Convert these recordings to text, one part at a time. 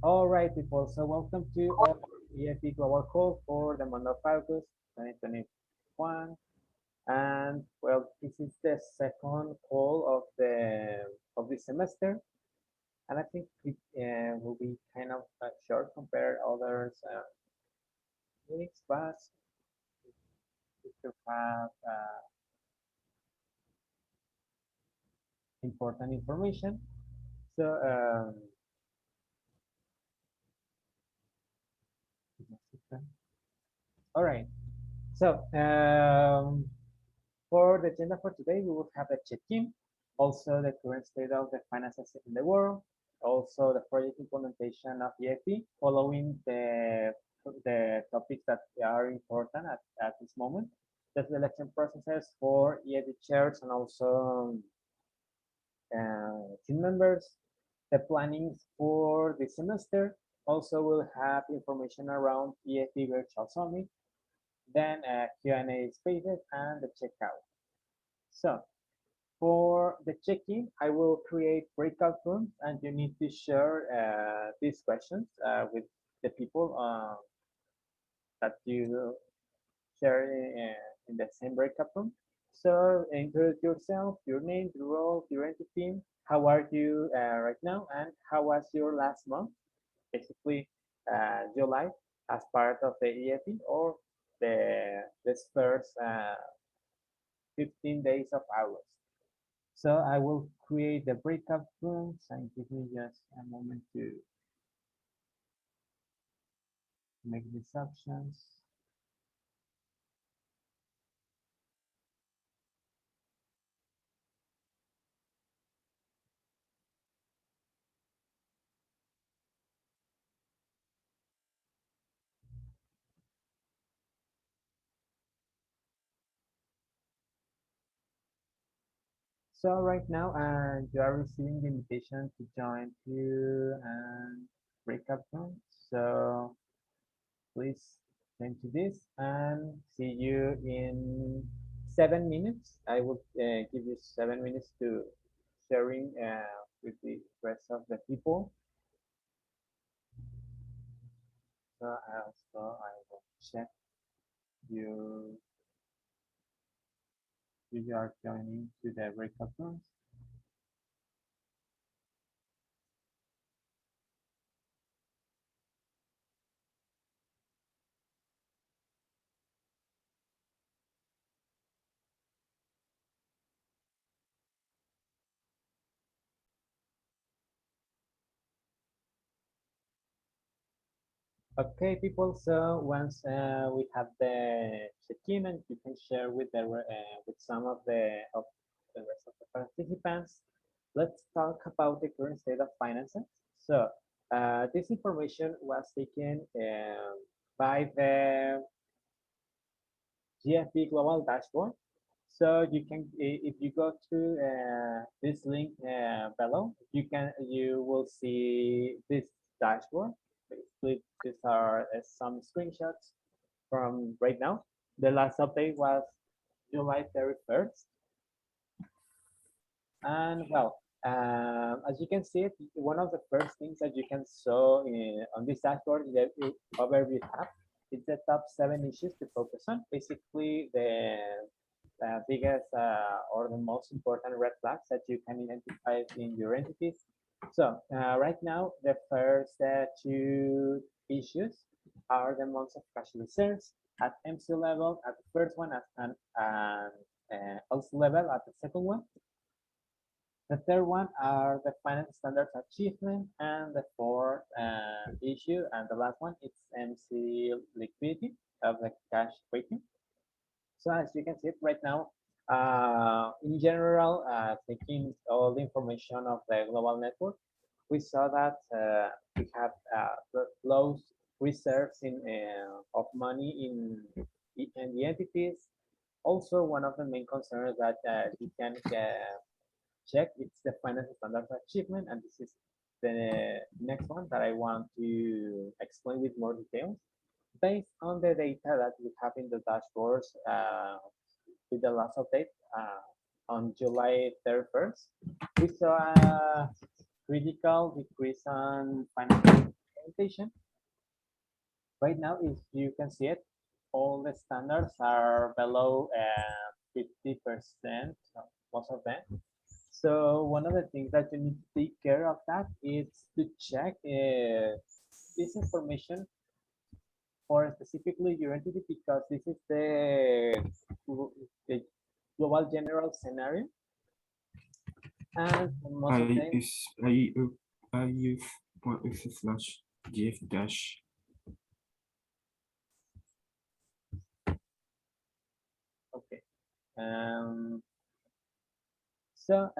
All right, people. So welcome to our EFB Global Call for the month of August 2021. And well, this is the second call of the semester, and I think it will be kind of short compared others meetings, but we still have important information. So all right. So for the agenda for today, we will have a check-in, also the current state of the finances in the world, also the project implementation of EFB, following the topics that are important at this moment, the selection processes for EFB chairs and also team members, the plannings for the semester. Also, we'll have information around EFB Virtual Summit, then Q&A spaces and the checkout. So for the check-in, I will create breakout rooms, and you need to share these questions with the people that you share in the same breakout room. So introduce yourself, your name, your role, your entity, how are you right now, and how was your last month, basically July, as part of the EFE or this first 15 days of August. So I will create the breakout rooms and give me just a moment to make these options. So right now, you are receiving the invitation to join to breakout room. So please join to this and see you in 7 minutes. I will give you 7 minutes to sharing with the rest of the people. So also I will check you if you are joining to the breakout rooms. Okay, people. So once we have the check-in, and you can share with with some of the rest of the participants. Let's talk about the current state of finances. So this information was taken by the GFB Global Dashboard. So you can, if you go to this link below, you will see this dashboard. Basically, these are some screenshots from right now. The last update was July 31st, and well, as you can see, one of the first things that you can saw on this dashboard is the overview tab. It's the top 7 issues to focus on. Basically, the biggest or the most important red flags that you can identify in your entities. So right now, the first two issues are the amounts of cash reserves at MC level at the first one and also level at the second one. The third one are the finance standards achievement, and the fourth issue and the last one is MC liquidity of the cash waiting. So as you can see it right now, in general, taking all the information of the global network, we saw that we have low reserves of money in the entities. Also, one of the main concerns that you can check is the financial standards achievement, and this is the next one that I want to explain with more details. Based on the data that we have in the dashboards with the last update on July 31st, we saw a critical decrease on financial implementation. Right now, if you can see it, all the standards are below 50%, most of them. So one of the things that you need to take care of that is to check this information for specifically your entity, because this is the global general scenario, and most of them. IEF/GF dash. Okay. So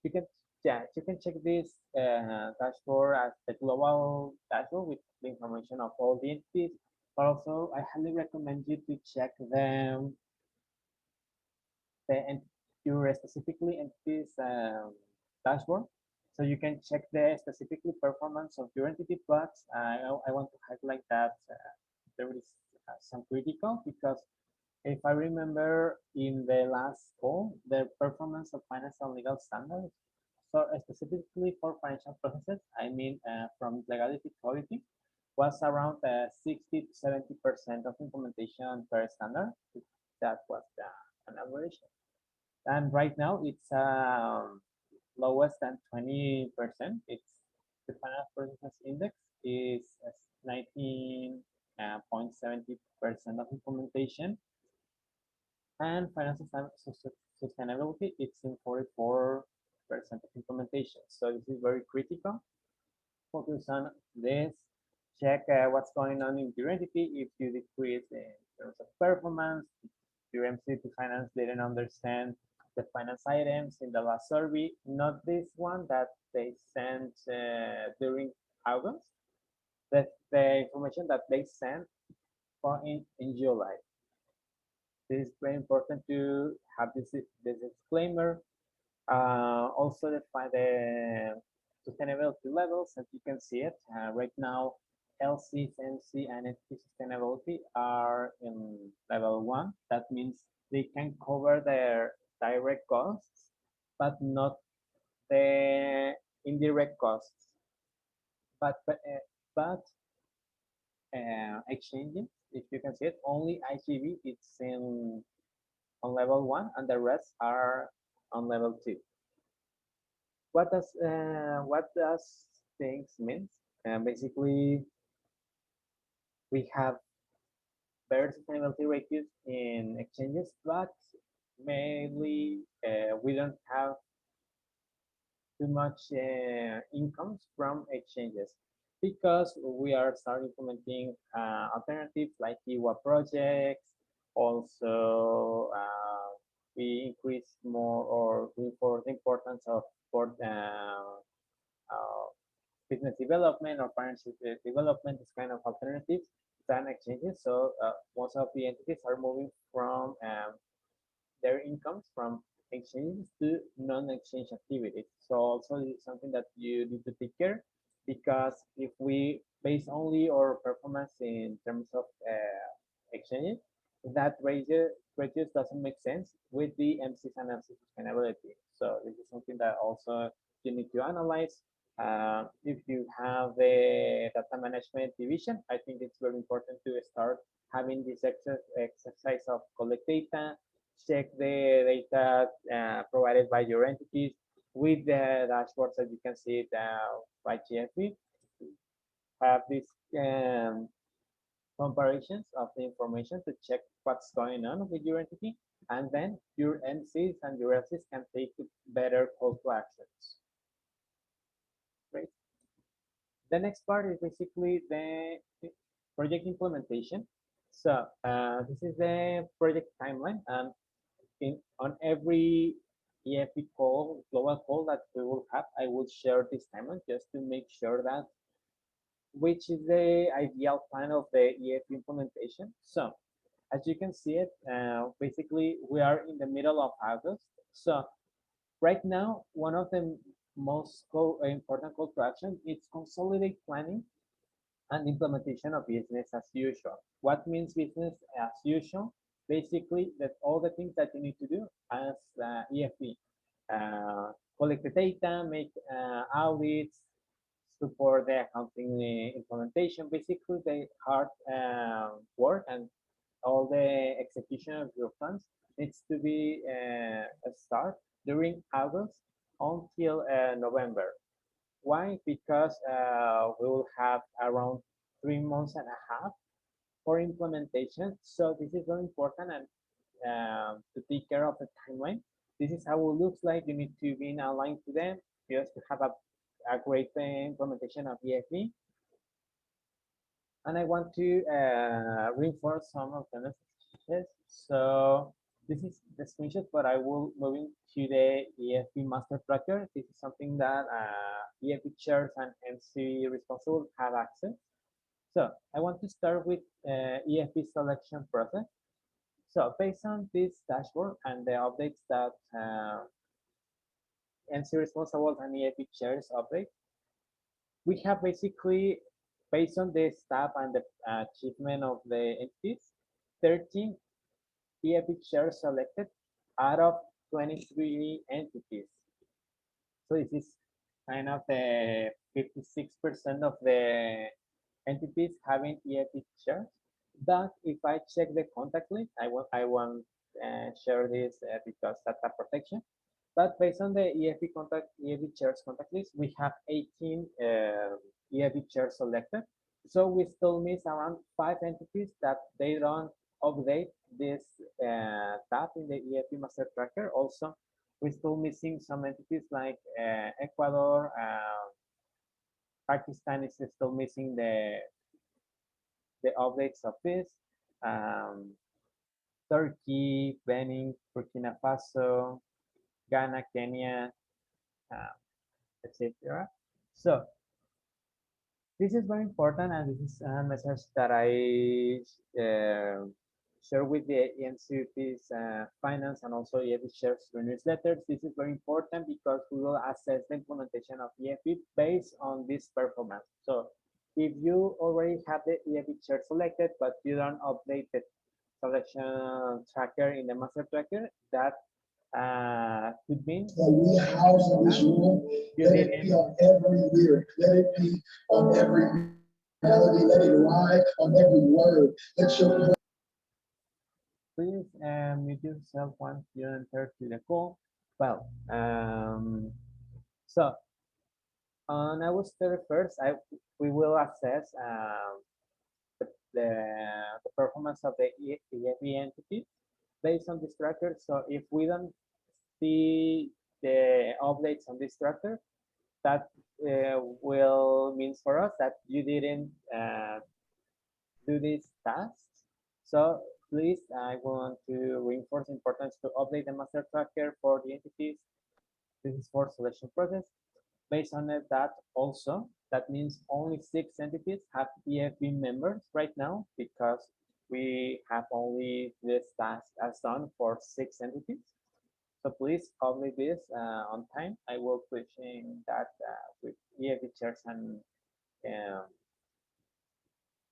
you can, yeah, you can check this dashboard as the global dashboard with the information of all the entities. But also, I highly recommend you to check them your specifically entities dashboard, so you can check the specifically performance of your entity. But I want to highlight that there is some critical, because if I remember in the last call, the performance of financial and legal standards, so specifically for financial processes, I mean from legality quality, was around 60 to 70% of implementation per standard. That was an average. And right now it's lowest than 20%. It's the financial processes index is 19.70% of implementation, and financial sustainability, it's in 44% of implementation. So this is very critical. Focus on this. Check what's going on in your entity. If you decrease in terms of performance, your MC to finance didn't understand the finance items in the last survey, not this one that they sent during August, the information that they sent in July. This is very important to have this disclaimer. Also define the sustainability levels, as you can see it. Right now, LCs, MC, and FT sustainability are in level 1. That means they can cover their direct costs, but not the indirect costs. But exchanges, if you can see it, only IGB it's on level 1, and the rest are on level 2. What does things mean? Basically, we have better sustainability ratios in exchanges, but mainly we don't have too much incomes from exchanges, because we are starting implementing alternatives like EWA projects. Also, we increase more or reinforce the importance of for business development or financial development, this kind of alternatives than exchanges. So most of the entities are moving from their incomes from exchanges to non-exchange activities. So also this is something that you need to take care, because if we base only our performance in terms of exchanges, that ratio doesn't make sense with the MCs and MC sustainability. So this is something that also you need to analyze. If you have a data management division, I think it's very important to start having this exercise of collect data, check the data provided by your entities with the dashboards that you can see by GFB. Have these comparisons of the information to check what's going on with your entity, and then your MCs and your LCs can take better call to actions. Great. The next part is basically the project implementation. So this is the project timeline, and on every EFB call, global call that we will have, I will share this timeline just to make sure that which is the ideal plan of the EFB implementation. So as you can see it, basically we are in the middle of August. So right now, one of the most important call to action is consolidate planning and implementation of business as usual. What means business as usual? Basically, that all the things that you need to do as EFB. Collect the data, make audits, support the accounting implementation. Basically, the hard work and all the execution of your plans needs to be start during August until November. Why? Because we will have around 3 months and a half for implementation. So this is very important and to take care of the timeline. This is how it looks like. You need to be in aligned to them just to have a great implementation of EFB. And I want to reinforce some of the messages. So this is the screenshot, but I will move into the EFB Master Tracker. This is something that EFB chairs and MC responsible have access. So I want to start with EFB selection process. So based on this dashboard and the updates that MC responsible and EFB chairs update, we have basically, based on the staff and the achievement of the entities, 13 EFB chairs selected out of 23 entities. So this is kind of the 56% of the entities having EFB chairs. But if I check the contact list, I won't share this because data protection. But based on the EFB chairs contact list, we have 18 EFB chairs selected. So we still miss around 5 entities that they don't update this tab in the EFB Master Tracker. Also, we're still missing some entities like Ecuador, Pakistan is still missing the updates of this. Turkey, Benin, Burkina Faso, Ghana, Kenya, etc. So this is very important, and this is a message that I share with the ENCP's finance and also EFB shares through newsletters. This is very important because we will assess the implementation of EFB based on this performance. So if you already have the EFB share selected, but you don't update the selection tracker in the master tracker, that could mean we house in this room, let it be on every lyric, let it be on every melody, let it ride on every word. Let your please mute yourself once you enter to the call. Well, so on August 31st, we will assess the performance of the EFB entity based on this tracker. So if we don't see the updates on this tracker, that will mean for us that you didn't do these tasks. So please, I want to reinforce the importance to update the master tracker for the entities. This is for selection process. Based on that also, that means only 6 entities have EFB members right now because we have only this task as done for 6 entities. So please update this on time. I will pushing that with EFB chairs and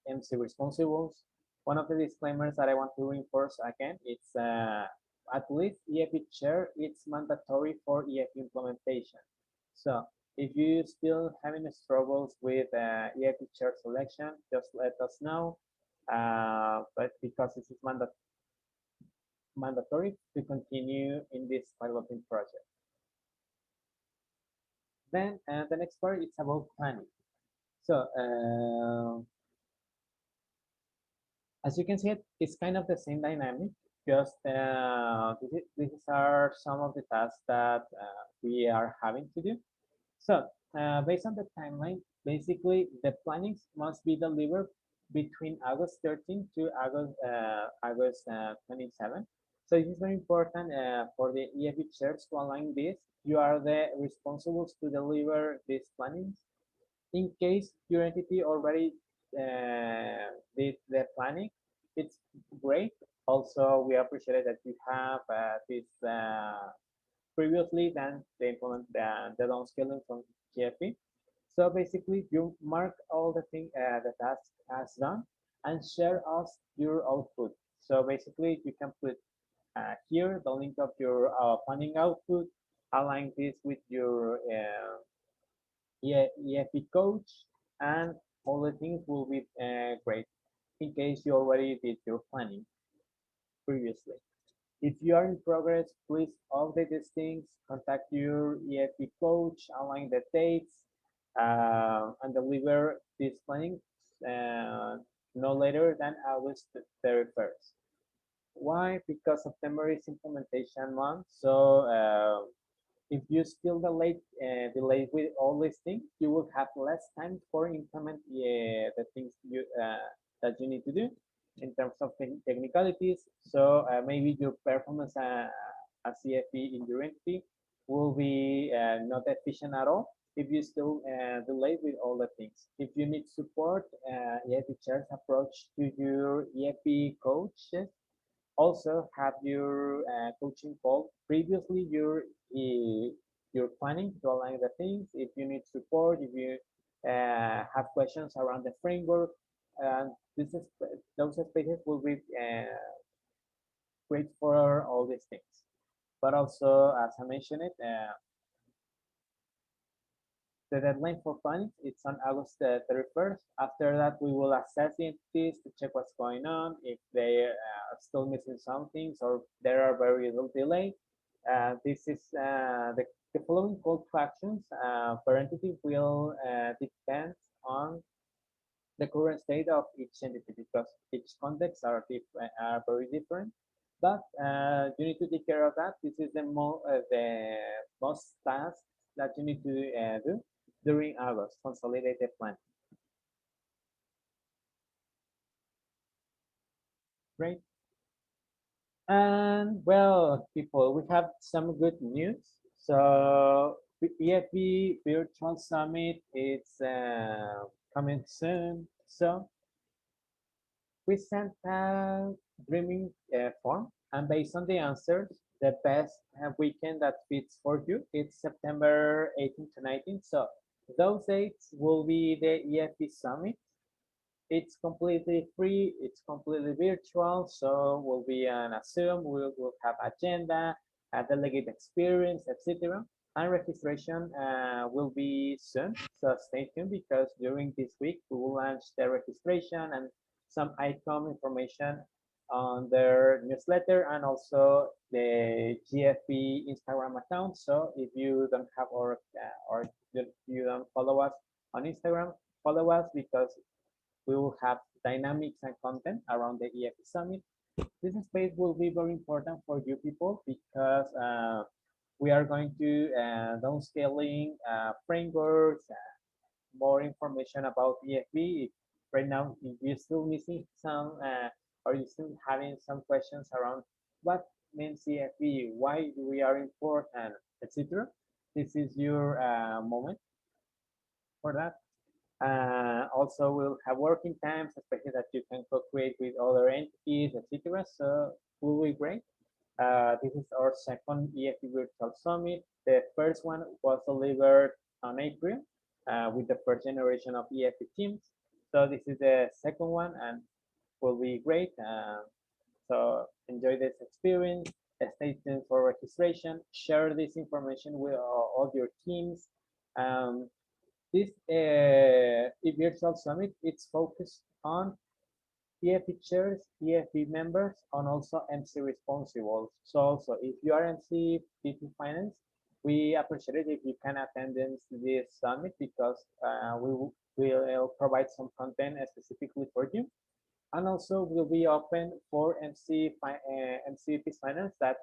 MC responsibles. One of the disclaimers that I want to reinforce again, it's at least EFB chair, it's mandatory for EFB implementation. So if you still having struggles with EFB chair selection, just let us know. But because this is mandatory to continue in this piloting project. Then the next part is about planning. So as you can see, it's kind of the same dynamic. Just these are some of the tasks that we are having to do. So based on the timeline, basically the plannings must be delivered between August 13 to August 27. So it is very important for the EFB chairs to align this. You are the responsibles to deliver these plannings. In case your entity already did the planning, it's great. Also, we appreciate that you have this previously than the implement the downscaling from GFB. So basically, you mark all the tasks as done and share us your output. So basically, you can put here the link of your planning output, align this with your EFB coach, and all the things will be great in case you already did your planning previously. If you are in progress, please update these things, contact your EFB coach, align the dates, and deliver this planning no later than August 31st. Why? Because September is implementation month. So if you still delay with all these things, you will have less time for implement the things that you need to do in terms of technicalities. So maybe your performance as CFP in your entity will be not efficient at all if you still delay with all the things. If you need support, EFP chairs approach to your EFP coaches. Also have your coaching call. Previously, you're planning to align the things. If you need support, if you have questions around the framework, this is those spaces will be great for all these things. But also, as I mentioned it, the deadline for planning it's on August 31st. After that, we will assess the entities to check what's going on, if they are still missing some things or there are very little delay. This is the following call to actions per entity will depend on the current state of each entity because each context are very different. But you need to take care of that. This is the most task that you need to do during August, consolidated plan. Great. And well, people, we have some good news. So EFB Virtual Summit is coming soon. So we sent a dreaming form, and based on the answers, the best weekend that fits for you it's September 18th to 19th. So those dates will be the EFB Summit. It's completely free, it's completely virtual, so we'll be on a Zoom, we'll have agenda, a delegate experience, etc. And registration will be soon, so stay tuned because during this week we will launch the registration and some ICOM information on their newsletter and also the GFB Instagram account. So if you don't have or you don't follow us on Instagram, follow us because we will have dynamics and content around the EFB Summit. This space will be very important for you people because we are going to downscaling frameworks, more information about EFB. Right now, if you're still missing some or you're still having some questions around what means EFB, why we are important, etc. This is your moment for that. Also, we'll have working times, especially that you can co-create with other entities, etc. So will be great. This is our second EFB Virtual Summit. The first one was delivered on April with the first generation of EFB teams. So this is the second one and will be great. So enjoy this experience. Stay tuned for registration. Share this information with all your teams. This virtual summit, it's focused on EFB chairs, EFB members, and also MC responsibles. So also, if you are MC VP Finance, we appreciate it if you can attend this summit because we will provide some content specifically for you. And also, we'll be open for MC VP Finance that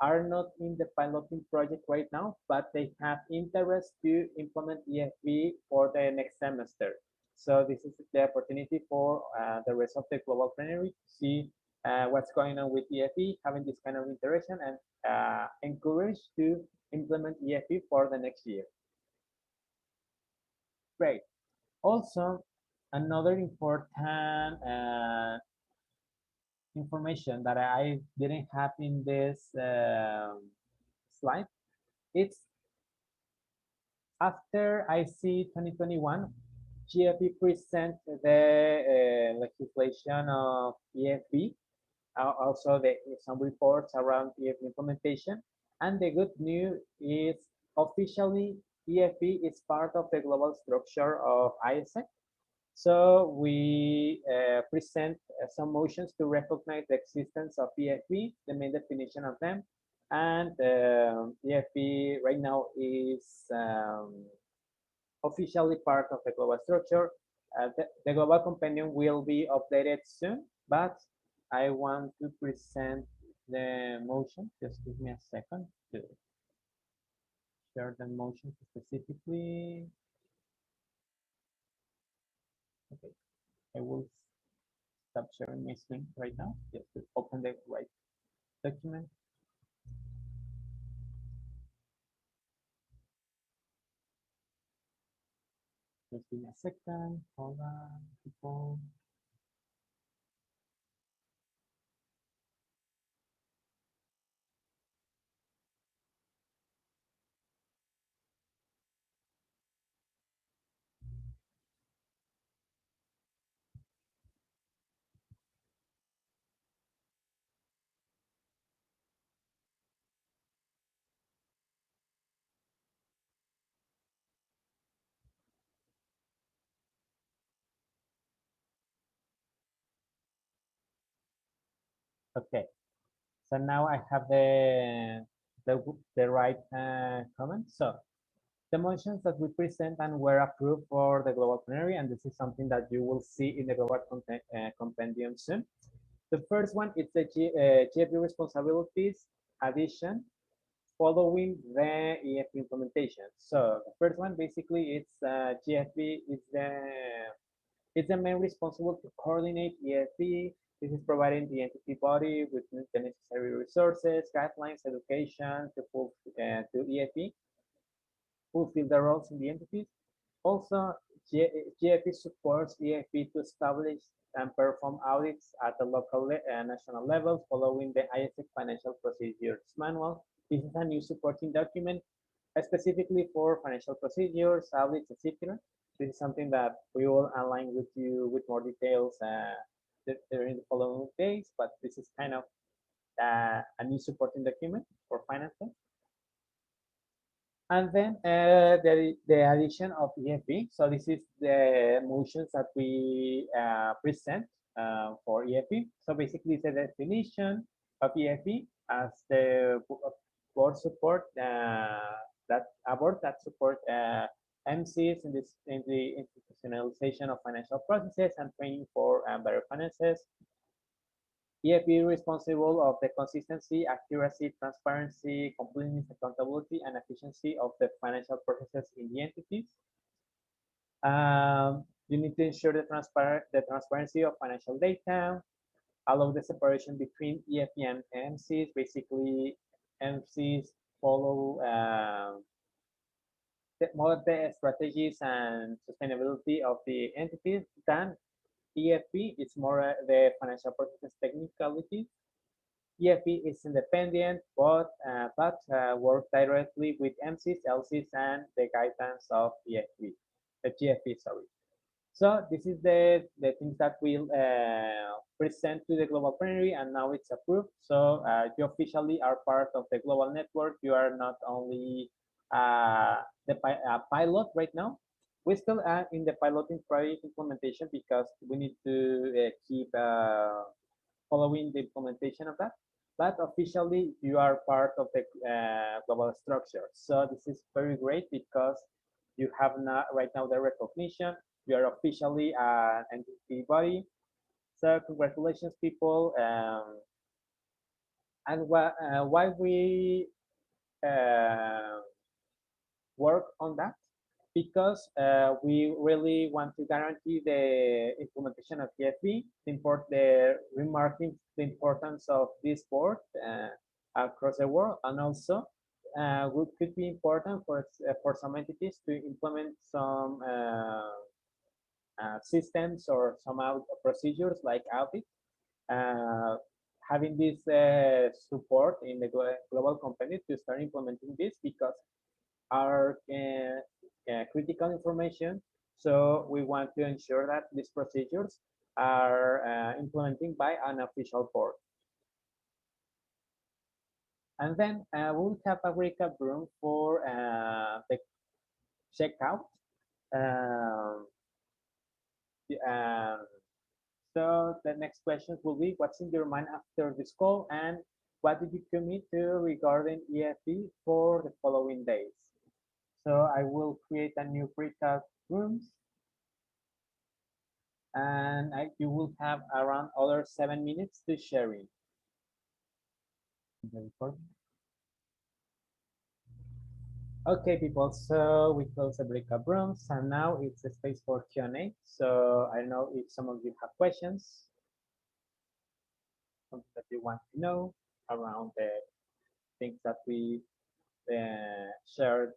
are not in the piloting project right now, but they have interest to implement EFB for the next semester. So this is the opportunity for the rest of the global plenary to see what's going on with EFB, having this kind of interaction and encouraged to implement EFB for the next year. Great. Also, another important information that I didn't have in this slide. It's after IC 2021, GFB present the legislation of EFB, also some reports around EFB implementation. And the good news is officially EFB is part of the global structure of AIESEC. So we present some motions to recognize the existence of EFB, the main definition of them, and EFB right now is officially part of the global structure. The global compendium will be updated soon, but I want to present the motion. Just give me a second to share the motion specifically. Okay, I will stop sharing my screen right now just to open the right document. Just give me a second. Hold on, people. Okay, so now I have the right comment. So the motions that we present and were approved for the global plenary, and this is something that you will see in the global compendium soon. The first one is the GFB responsibilities addition following the EFB implementation. So the first one basically it's GFB is the main responsible to coordinate EFB. This is providing the entity body with the necessary resources, guidelines, education to EFB, fulfill the roles in the entities. Also, GFB supports EFB to establish and perform audits at the local and national levels following the AIESEC Financial Procedures Manual. This is a new supporting document specifically for financial procedures, audits, etc. This is something that we will align with you with more details during the following days, but this is kind of a new supporting document for finance. And then the addition of EFB. So this is the motions that we present for EFB. So basically, it's a definition of EFB as the board support a board that support MCs in the institutionalization of financial processes and training for better finances. EFB responsible of the consistency, accuracy, transparency, completeness, accountability, and efficiency of the financial processes in the entities. You need to ensure the transparency of financial data, allow the separation between EFB and MCs. Basically, MCs follow the strategies and sustainability of the entities than EFB. It's more the financial processes technicality. EFB is independent, but work directly with MCs, LCs, and the guidance of EFB, the GFB, sorry. So this is the things that we'll present to the global plenary, and now it's approved. So you officially are part of the global network. You are not only the pilot right now. We're still in the piloting project implementation because we need to keep following the implementation of that. But officially, you are part of the global structure. So this is very great because you have not right now the recognition. You are officially an entity body. So congratulations, people. And why we work on that? Because we really want to guarantee the implementation of EFB, remarking the importance of this board across the world, and also what could be important for some entities to implement some systems or some procedures like audit. Having this support in the global company to start implementing this because are critical information. So we want to ensure that these procedures are implemented by an official board. And then we'll have a recap room for check out. Um, um, so the next question will be, what's in your mind after this call, and what did you commit to regarding EFB for the following days? So I will create a new breakout rooms, and you will have around other 7 minutes to sharing. Okay, people, so we close the breakout rooms, and now it's a space for Q&A. So I don't know if some of you have questions, something that you want to know around the things that we shared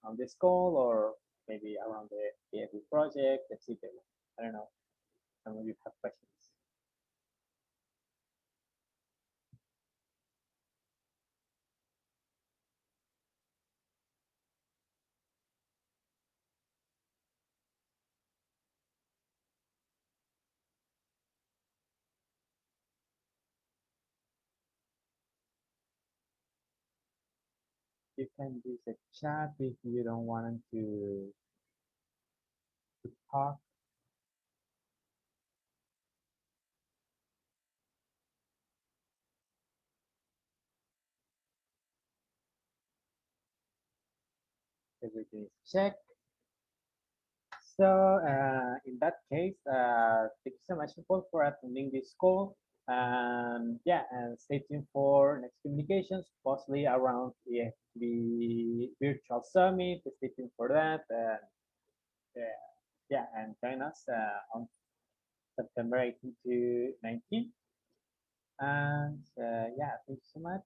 on this call, or maybe around the EFB project, etc. I don't know, some of you have questions. You can use the chat if you don't want to talk. Everything is checked. So in that case, thank you so much, people, for attending this call. And yeah, and stay tuned for next communications, possibly around the virtual summit. Stay tuned for that. Yeah, and join us on September 18 to 19. And yeah, thank you so much.